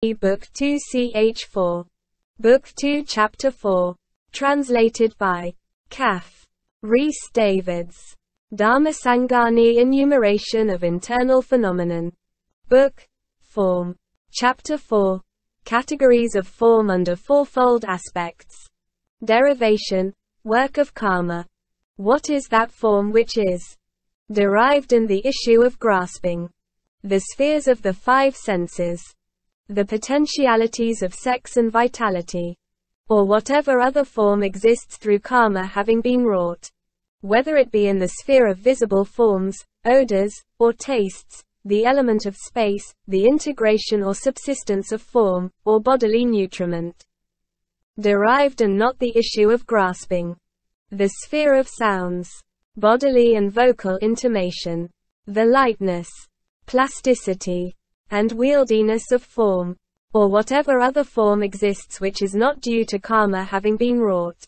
Book 2 Ch. 4. Book 2 Chapter 4. Translated by C.A.F. Rhys Davids. Dhammasangani Enumeration of Internal Phenomenon. Book. Form. Chapter 4. Categories of form under fourfold aspects. Derivation. Work of karma. What is that form which is derived and the issue of grasping? The spheres of the five senses. The potentialities of sex and vitality. Or whatever other form exists through karma having been wrought. Whether it be in the sphere of visible forms, odors, or tastes, the element of space, the integration or subsistence of form, or bodily nutriment. Derived and not the issue of grasping. The sphere of sounds. Bodily and vocal intimation. The lightness, plasticity, and wieldiness of form. Or whatever other form exists which is not due to karma having been wrought.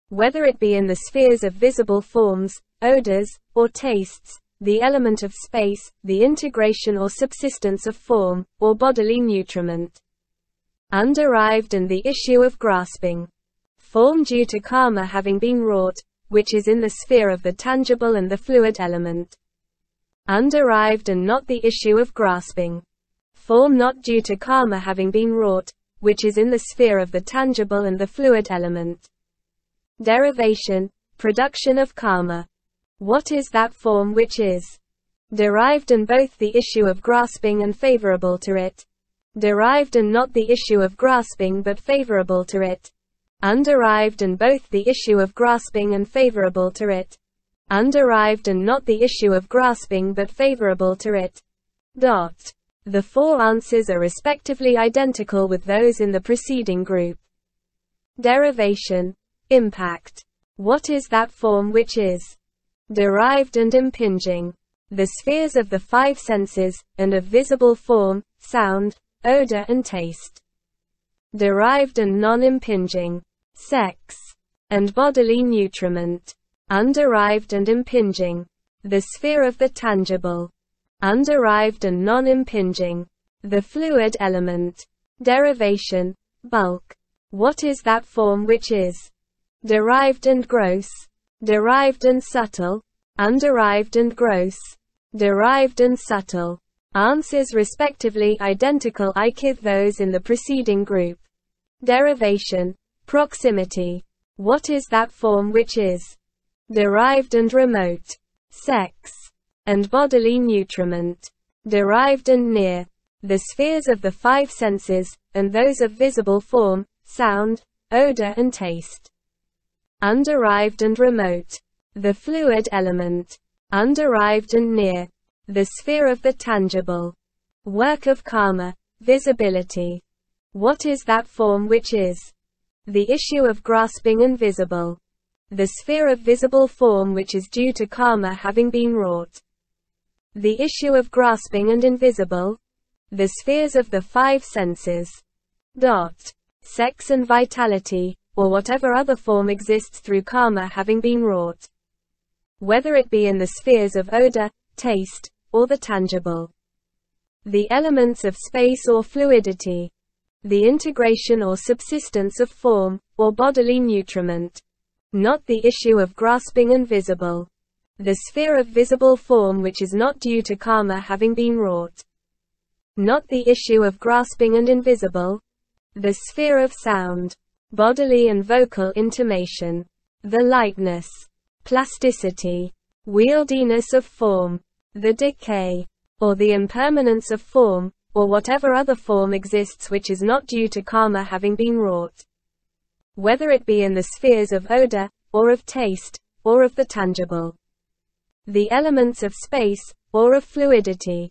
Whether it be in the spheres of visible forms, odors, or tastes, the element of space, the integration or subsistence of form, or bodily nutriment. Underived and the issue of grasping. Form due to karma having been wrought, which is in the sphere of the tangible and the fluid element. Underived and not the issue of grasping. Form not due to karma having been wrought, which is in the sphere of the tangible and the fluid element. Derivation, production of karma. What is that form which is derived and both the issue of grasping and favorable to it? Derived and not the issue of grasping but favorable to it. Underived and both the issue of grasping and favorable to it. Underived and not the issue of grasping but favorable to it. The four answers are respectively identical with those in the preceding group. Derivation. Impact. What is that form which is derived and impinging? The spheres of the five senses, and of visible form, sound, odor and taste. Derived and non-impinging. Sex. And bodily nutriment. Underived and impinging. The sphere of the tangible. Underived and non-impinging. The fluid element. Derivation. Bulk. What is that form which is derived and gross? Derived and subtle. Underived and gross. Derived and subtle. Answers respectively identical with those in the preceding group. Derivation. Proximity. What is that form which is derived and remote? Sex. And bodily nutriment. Derived and near. The spheres of the five senses, and those of visible form, sound, odor and taste. Underived and remote. The fluid element. Underived and near. The sphere of the tangible. Work of karma. Visibility. What is that form which is the issue of grasping and visible? The sphere of visible form which is due to karma having been wrought. The issue of grasping and invisible. The spheres of the five senses. Sex and vitality, or whatever other form exists through karma having been wrought. Whether it be in the spheres of odor, taste, or the tangible. The elements of space or fluidity. The integration or subsistence of form, or bodily nutriment. Not the issue of grasping and visible. The sphere of visible form which is not due to karma having been wrought. Not the issue of grasping and invisible. The sphere of sound. Bodily and vocal intimation. The lightness. Plasticity. Wieldiness of form. The decay. Or the impermanence of form, or whatever other form exists which is not due to karma having been wrought. Whether it be in the spheres of odor, or of taste, or of the tangible. The elements of space, or of fluidity.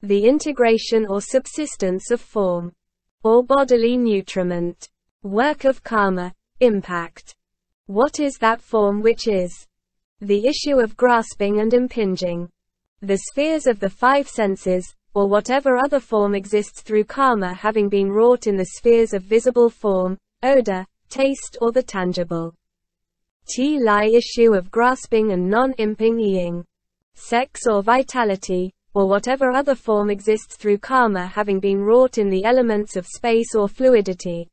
The integration or subsistence of form. Or bodily nutriment. Work of karma. Impact. What is that form which is the issue of grasping and impinging? The spheres of the five senses, or whatever other form exists through karma having been wrought in the spheres of visible form, odor, taste or the tangible. Lie issue of grasping and non-impinging. Sex or vitality, or whatever other form exists through karma having been wrought in the elements of space or fluidity,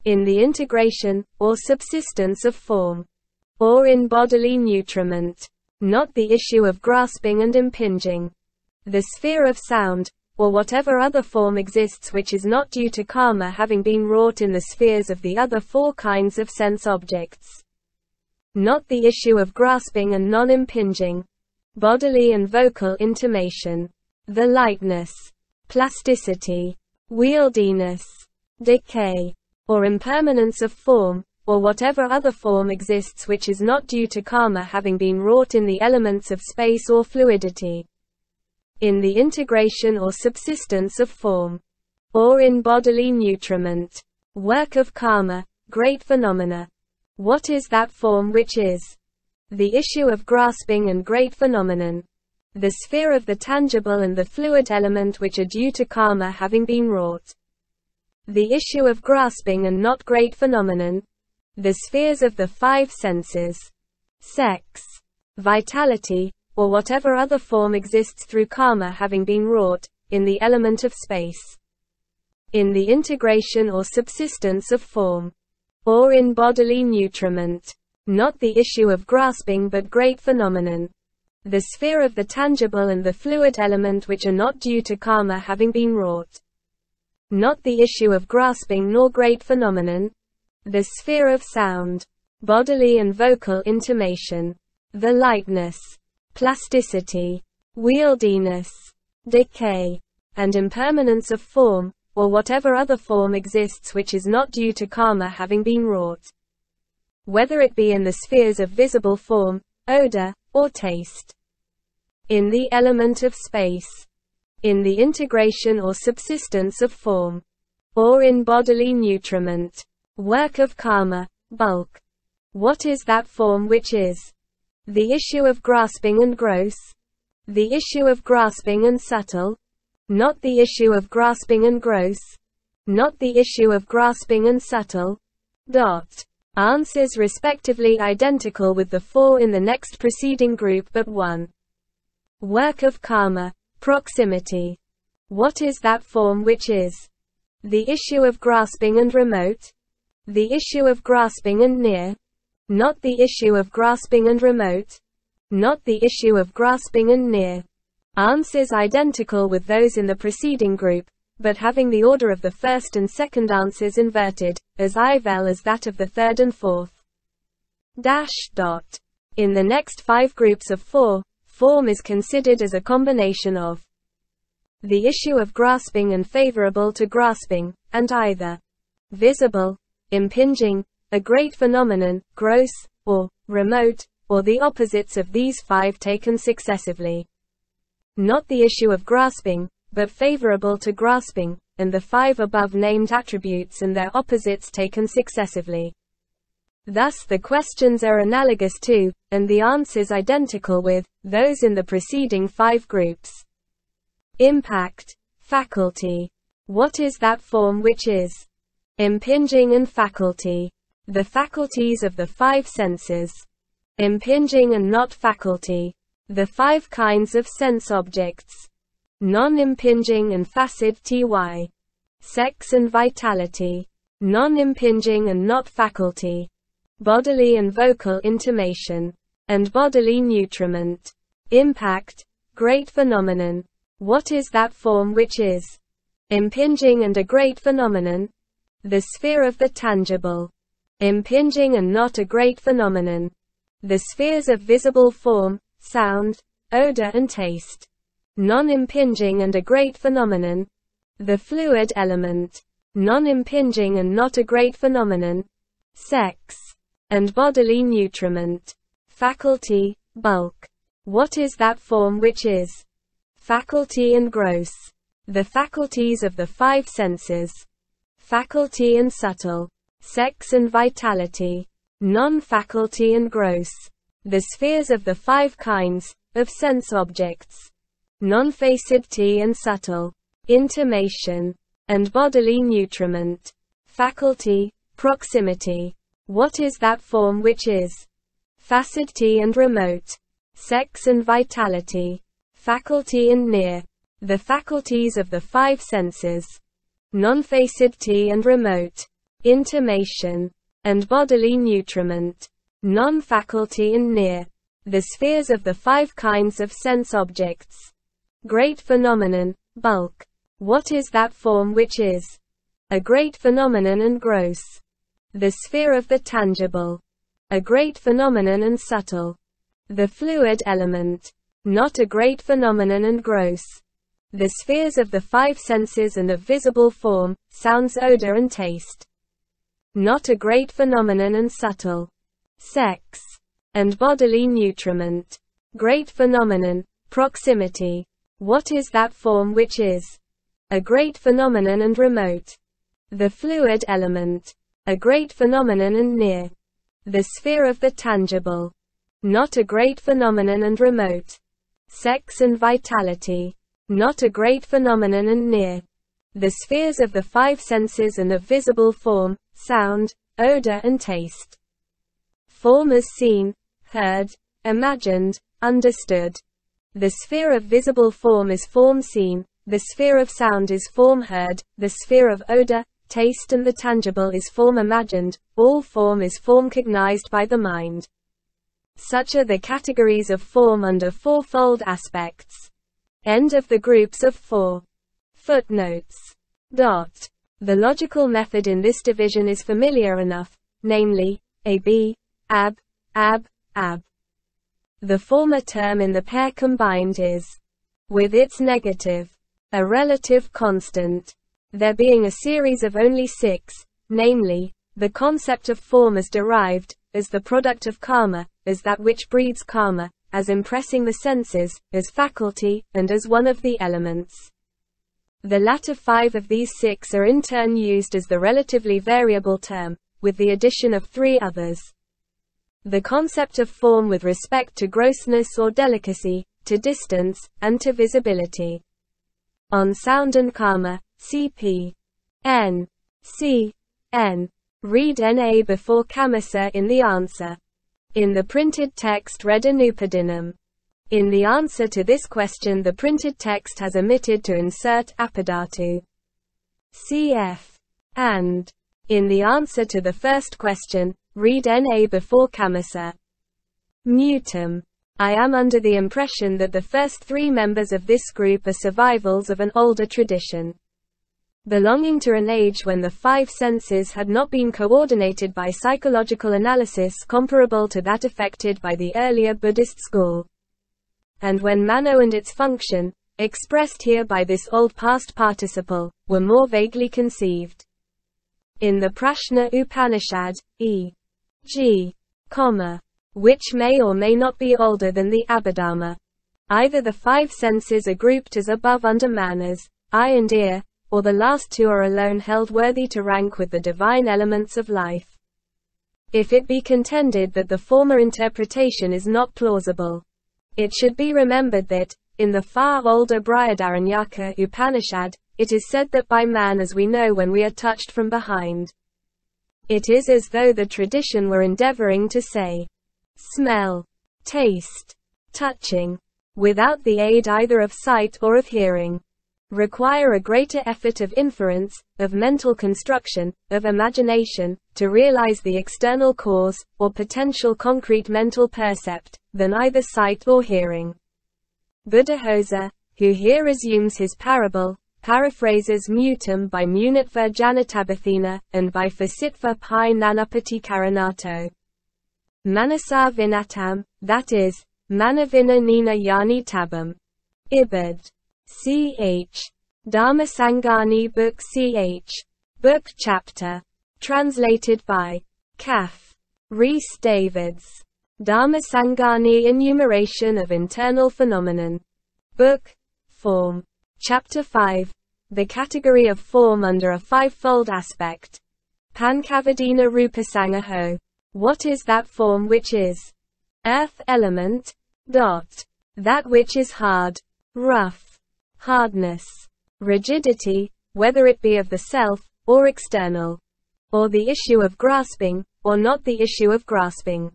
in the integration, or subsistence of form, or in bodily nutriment, not the issue of grasping and impinging, the sphere of sound, or whatever other form exists which is not due to karma having been wrought in the spheres of the other four kinds of sense objects, not the issue of grasping and non-impinging, bodily and vocal intimation, the lightness, plasticity, wieldiness, decay, or impermanence of form, or whatever other form exists which is not due to karma having been wrought in the elements of space or fluidity, in the integration or subsistence of form, or in bodily nutriment, work of karma, great phenomena. What is that form which is? The issue of grasping and great phenomenon, the sphere of the tangible and the fluid element which are due to karma having been wrought, the issue of grasping and not great phenomenon, the spheres of the five senses, sex, vitality, or whatever other form exists through karma having been wrought, in the element of space, in the integration or subsistence of form, or in bodily nutriment, not the issue of grasping but great phenomenon, the sphere of the tangible and the fluid element which are not due to karma having been wrought, not the issue of grasping nor great phenomenon, the sphere of sound, bodily and vocal intimation, the lightness, plasticity, wieldiness, decay, and impermanence of form, or whatever other form exists which is not due to karma having been wrought, whether it be in the spheres of visible form, odor, or taste, in the element of space, in the integration or subsistence of form, or in bodily nutriment, work of karma, bulk. What is that form which is? The issue of grasping and gross, the issue of grasping and subtle, not the issue of grasping and gross, not the issue of grasping and subtle. Answers respectively identical with the four in the next preceding group but one. Work of karma, proximity. What is that form which is? The issue of grasping and remote, the issue of grasping and near, not the issue of grasping and remote, not the issue of grasping and near. Answers identical with those in the preceding group, but having the order of the first and second answers inverted, as well as that of the third and fourth. In the next five groups of four, form is considered as a combination of the issue of grasping and favorable to grasping, and either visible, impinging, a great phenomenon, gross, or remote, or the opposites of these five taken successively. Not the issue of grasping, but favorable to grasping, and the five above named attributes and their opposites taken successively. Thus the questions are analogous to, and the answers identical with, those in the preceding five groups. Impact, faculty. What is that form which is? Impinging and faculty. The faculties of the five senses. Impinging and not faculty. The five kinds of sense objects. Non-impinging and facid ty. Sex and vitality. Non-impinging and not faculty. Bodily and vocal intimation. And bodily nutriment. Impact, great phenomenon. What is that form which is? Impinging and a great phenomenon. The sphere of the tangible. Impinging and not a great phenomenon. The spheres of visible form, sound, odor and taste. Non-impinging and a great phenomenon. The fluid element. Non-impinging and not a great phenomenon. Sex. And bodily nutriment. Faculty, bulk. What is that form which is? Faculty and gross. The faculties of the five senses. Faculty and subtle. Sex and vitality. Non-faculty and gross. The spheres of the five kinds of sense objects. Non-facility and subtle. Intimation. And bodily nutriment. Faculty, proximity. What is that form which is? Facility and remote. Sex and vitality. faculty and near, the faculties of the five senses, non-facility and remote, intimation, and bodily nutriment, non-faculty and near, the spheres of the five kinds of sense objects. Great phenomenon, bulk. What is that form which is a great phenomenon and gross? The sphere of the tangible. A great phenomenon and subtle. The fluid element. Not a great phenomenon and gross. The spheres of the five senses and of visible form, sounds, odor and taste. Not a great phenomenon and subtle. Sex. And bodily nutriment. Great phenomenon, proximity. What is that form which is a great phenomenon and remote? The fluid element. A great phenomenon and near. The sphere of the tangible. Not a great phenomenon and remote. Sex and vitality. Not a great phenomenon and near. The spheres of the five senses and of visible form, sound, odor and taste. Form as seen, heard, imagined, understood. The sphere of visible form is form seen, the sphere of sound is form heard, the sphere of odor, taste and the tangible is form imagined, all form is form cognized by the mind. Such are the categories of form under fourfold aspects. End of the groups of four. Footnotes. The logical method in this division is familiar enough, namely, ab, ab, ab, ab. The former term in the pair combined is, with its negative, a relative constant. There being a series of only six, namely, the concept of form as derived, as the product of karma, as that which breeds karma, as impressing the senses, as faculty, and as one of the elements. The latter five of these six are in turn used as the relatively variable term, with the addition of three others. The concept of form with respect to grossness or delicacy, to distance, and to visibility. On sound and karma, cp. N. C. N. Read NA before Kamasa in the answer. In the printed text read Anupadinam. In the answer to this question the printed text has omitted to insert Apadatu. C.F. And. In the answer to the first question, read NA before Kamasa. Mutum. I am under the impression that the first three members of this group are survivals of an older tradition, belonging to an age when the five senses had not been coordinated by psychological analysis comparable to that effected by the earlier Buddhist school, and when mano and its function, expressed here by this old past participle, were more vaguely conceived. In the Prashna Upanishad, e.g., which may or may not be older than the Abhidhamma. Either the five senses are grouped as above under manas, eye and ear, or the last two are alone held worthy to rank with the divine elements of life. If it be contended that the former interpretation is not plausible, it should be remembered that, in the far older Brihadaranyaka Upanishad, it is said that by man as we know when we are touched from behind. It is as though the tradition were endeavoring to say, smell, taste, touching, without the aid either of sight or of hearing, require a greater effort of inference, of mental construction, of imagination, to realize the external cause, or potential concrete mental percept, than either sight or hearing. Buddhaghosa, who here resumes his parable, paraphrases mutum by munitva janatabathina, and by fasitva pi nanapati karanato. Manasa vinatam, that is, manavina nina yani tabam. Ibid. Ch. Dhammasangani Book Ch. Book Chapter. Translated by C.A.F. Rhys Davids. Dhammasangani Enumeration of Internal Phenomenon. Book. Form. Chapter 5. The category of form under a fivefold aspect. Pankavadina Rupasangaho. What is that form which is earth element? That which is hard, rough, hardness, rigidity, whether it be of the self, or external, or the issue of grasping, or not the issue of grasping.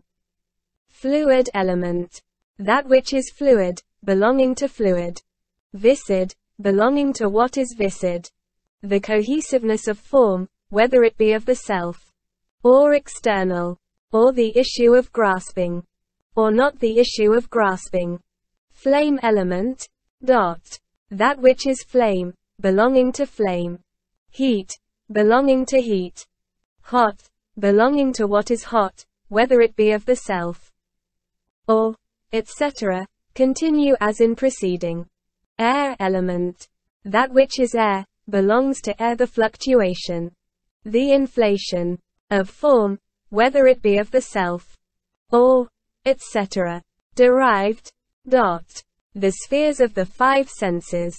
Fluid element. That which is fluid, belonging to fluid. Viscid, belonging to what is viscid. The cohesiveness of form, whether it be of the self, or external, or the issue of grasping, or not the issue of grasping. Flame element. That which is flame, belonging to flame. Heat, belonging to heat. Hot, belonging to what is hot, whether it be of the self, or, etc. Continue as in preceding. Air element. That which is air, belongs to air, the fluctuation, the inflation, of form, whether it be of the self, or, etc. Derived. The spheres of the five senses,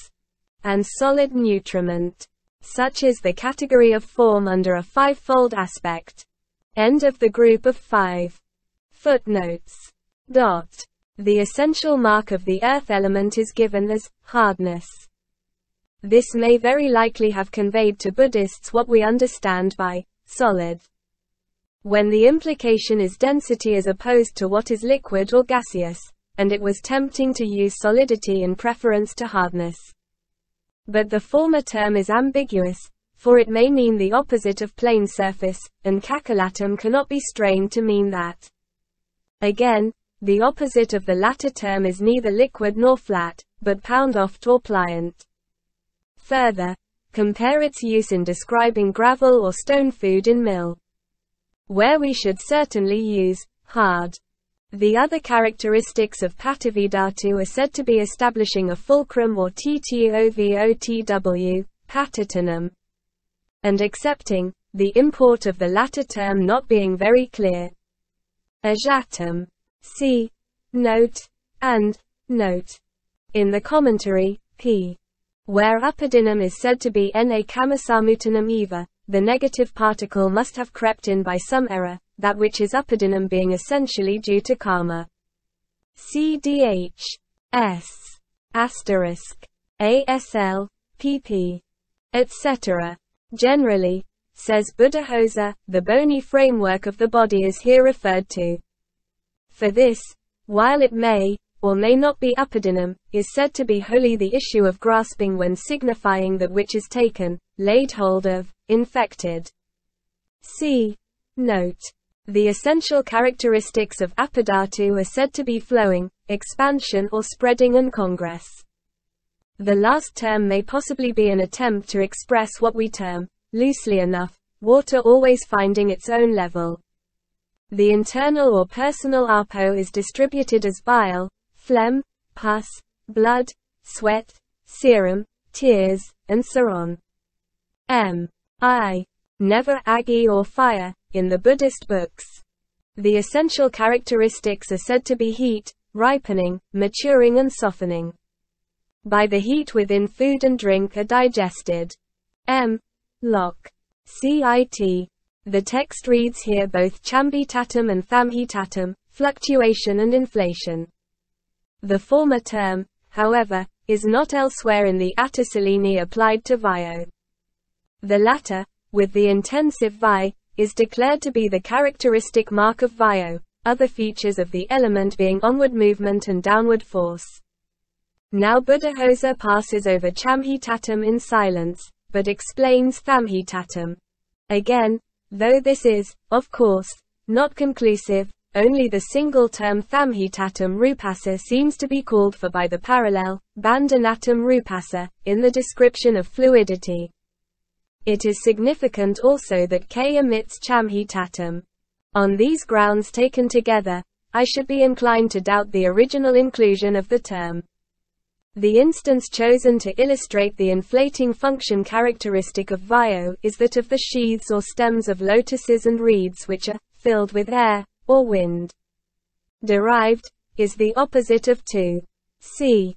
and solid nutriment. Such is the category of form under a fivefold aspect. End of the group of 5. Footnotes. The essential mark of the earth element is given as hardness. This may very likely have conveyed to Buddhists what we understand by solid, when the implication is density as opposed to what is liquid or gaseous, and it was tempting to use solidity in preference to hardness. But the former term is ambiguous, for it may mean the opposite of plane surface, and cacoelatum cannot be strained to mean that. Again, the opposite of the latter term is neither liquid nor flat, but pound-oft or pliant. Further, compare its use in describing gravel or stone food in mill, where we should certainly use hard. The other characteristics of patavithatu are said to be establishing a fulcrum or ttovotw, patitanum, and accepting, the import of the latter term not being very clear. Ajatum. See note and note in the commentary, p. Where Abhidhamma is said to be na kamasamutanam eva, the negative particle must have crept in by some error, that which is Abhidhamma being essentially due to karma. Cdh. S. Asterisk. ASL, pp. etc. Generally, says Buddhist, the bony framework of the body is here referred to. For this, while it may, or may not be Abhidhamma, is said to be wholly the issue of grasping when signifying that which is taken, laid hold of, infected. See note. The essential characteristics of Abhidhamma are said to be flowing, expansion or spreading and congress. The last term may possibly be an attempt to express what we term, loosely enough, water always finding its own level. The internal or personal apo is distributed as bile, phlegm, pus, blood, sweat, serum, tears, and so on. Never agi or fire, in the Buddhist books. The essential characteristics are said to be heat, ripening, maturing and softening. By the heat within food and drink are digested. Locke. Cit. The text reads here both chambitatum and thamhitatum, fluctuation and inflation. The former term, however, is not elsewhere in the Attasalini applied to Vayo. The latter, with the intensive Vi, is declared to be the characteristic mark of Vayo, other features of the element being onward movement and downward force. Now Buddhist passes over chamhitatum in silence, but explains thamhitatum. Again, though this is, of course, not conclusive, only the single term thamhitatum rupasa seems to be called for by the parallel, bandhanatum rupasa, in the description of fluidity. It is significant also that K omits chamhitatum. On these grounds taken together, I should be inclined to doubt the original inclusion of the term. The instance chosen to illustrate the inflating function characteristic of Vayo is that of the sheaths or stems of lotuses and reeds which are filled with air, or wind. Derived is the opposite of to. See